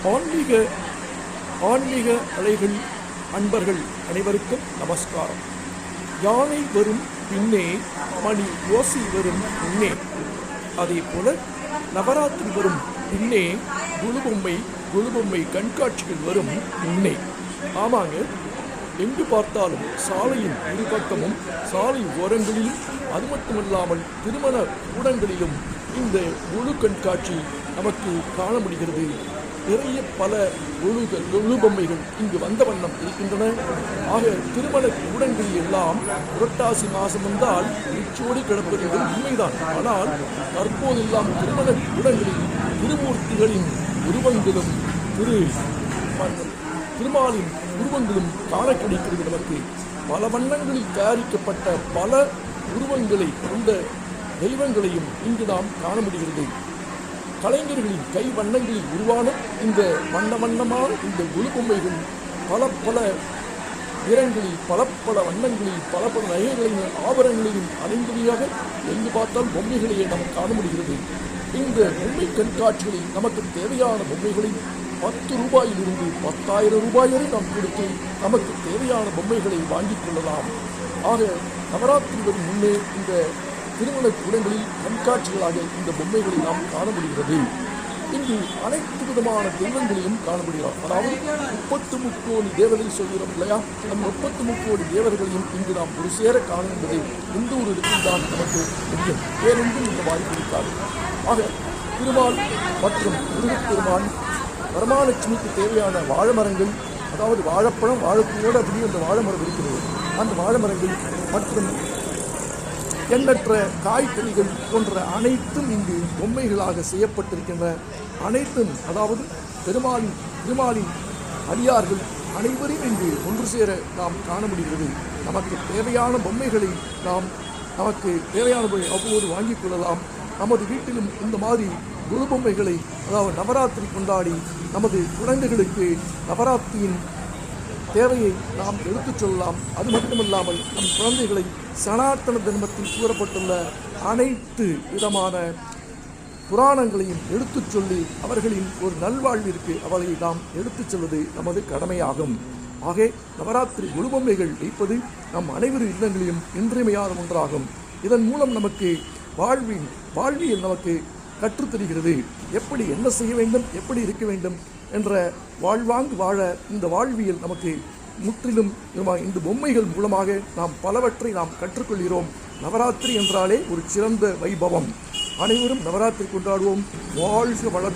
ஆன்மீக ஆன்மீக அலைகள் அன்பர்கள் அனைவருக்கும் நமஸ்காரம். யானை வரும் பின்னே மணி ஓசை வரும் முன்னே, அதே போல நவராத்திரி வரும் பின்னே குழுபொம்மை கண்காட்சிகள் வரும் முன்னே. ஆமாங்க, எங்கு பார்த்தாலும் சாலையின் இருபக்கமும் சாலை ஓரங்களிலும், அது மட்டுமல்லாமல் திருமண கூடங்களிலும் இந்த குழு கண்காட்சி நமக்கு காண முடிகிறது. நிறைய பல குழு பொம்மைகள் இங்கு வந்த வண்ணம் இருக்கின்றன. ஆக திருமண கூடங்களில் எல்லாம் புரட்டாசி மாதம் வந்தால் உச்சோடி கிடப்பது உண்மைதான். ஆனால் தற்போதெல்லாம் திருமண கூடங்களில் திருமூர்த்திகளின் உருவங்களும் திருமாலின் உருவங்களும் காண கிடைக்கிறது. நமக்கு பல வண்ணங்களில் தயாரிக்கப்பட்ட பல உருவங்களை கொண்ட தெய்வங்களையும் இங்கு நாம் காண முடிகிறது. கலைஞர்களின் கை வண்ணங்களில் உருவான இந்த வண்ணமான இந்த குழு பொம்மைகள் பல நிறங்களில் பல வண்ணங்களில் பல நகைகளையும் ஆபரணங்களையும் அணிந்தவையாக எங்கு பார்த்தால் பொம்மைகளையே நாம் காண முடிகிறது. இந்த பொம்மை கண்காட்சிகளில் நமக்கு தேவையான பொம்மைகளை 10 ரூபாயிலிருந்து 10,000 ரூபாய் வரை நாம் கொடுத்து நமக்கு தேவையான பொம்மைகளை வாங்கிக் கொள்ளலாம். ஆக நவராத்திரி வரும் முன்னே இந்த திருமண கூடங்களில் கண்காட்சிகளாக இந்த பொம்மைகளை நாம் காண முடிகிறது. இங்கு அனைத்து விதமான தெய்வங்களையும் காண முடியும். அதாவது 33 கோடி தேவர்கள் சொல்கிறோம் இல்லையா, நம் 33 கோடி தேவர்களையும் இங்கு நாம் ஒரு சேர காண என்பதை இந்த ஒரு இடத்தில் தான் நமக்கு முடியும். வேறென்றும் இந்த வாய்ப்பு இருக்காது. ஆக திருமால் மற்றும் முருகப்பெருமான் வரமாலட்சுமிக்கு தேவையான வாழை மரங்கள், அதாவது வாழைப்பழம் வாழைப்பூவோடு அப்படியே அந்த வாழை மரம் இருக்கிறது. அந்த வாழை மரங்கள் மற்றும் எண்ணற்ற காய்கறிகள் போன்ற அனைத்தும் இங்கு பொம்மைகளாக செய்யப்பட்டிருக்கின்ற அனைத்தும், அதாவது திருமாலின் அடியார்கள் அனைவரையும் இங்கு ஒன்று சேர நாம் காண முடிகிறது. நமக்கு தேவையான பொம்மைகளை நமக்கு தேவையான அவ்வளவு வாங்கிக் கொள்ளலாம். நமது வீட்டிலும் இந்த மாதிரி குழு பொம்மைகளை, அதாவது நவராத்திரி கொண்டாடி நமது குழந்தைகளுக்கு நவராத்திரியின் தேவையை நாம் எடுத்துச் சொல்லலாம். அது மட்டுமல்லாமல் நம் குழந்தைகளை சனாதன தர்மத்தில் கூறப்பட்டுள்ள அனைத்து விதமான புராணங்களையும் எடுத்துச் சொல்லி அவர்களின் ஒரு நல்வாழ்விற்கு அவர்களை நாம் எடுத்துச் செல்வது நமது கடமையாகும். ஆக நவராத்திரி குழுபொம்மைகள் வைப்பது நம் அனைவரும் இல்லங்களிலும் இன்றியமையாத ஒன்றாகும். இதன் மூலம் நமக்கு வாழ்வியல் நமக்கு கற்றுத்தருகிறது. எப்படி என்ன செய்ய வேண்டும், எப்படி இருக்க வேண்டும் என்ற வாழ்வாங்கு வாழ இந்த வாழ்வியல் நமக்கு முற்றிலும் இந்த பொம்மைகள் மூலமாக நாம் பலவற்றை நாம் கற்றுக்கொள்கிறோம். நவராத்திரி என்றாலே ஒரு சிறந்த வைபவம். அனைவரும் நவராத்திரி கொண்டாடுவோம். வாழ்க வளம்.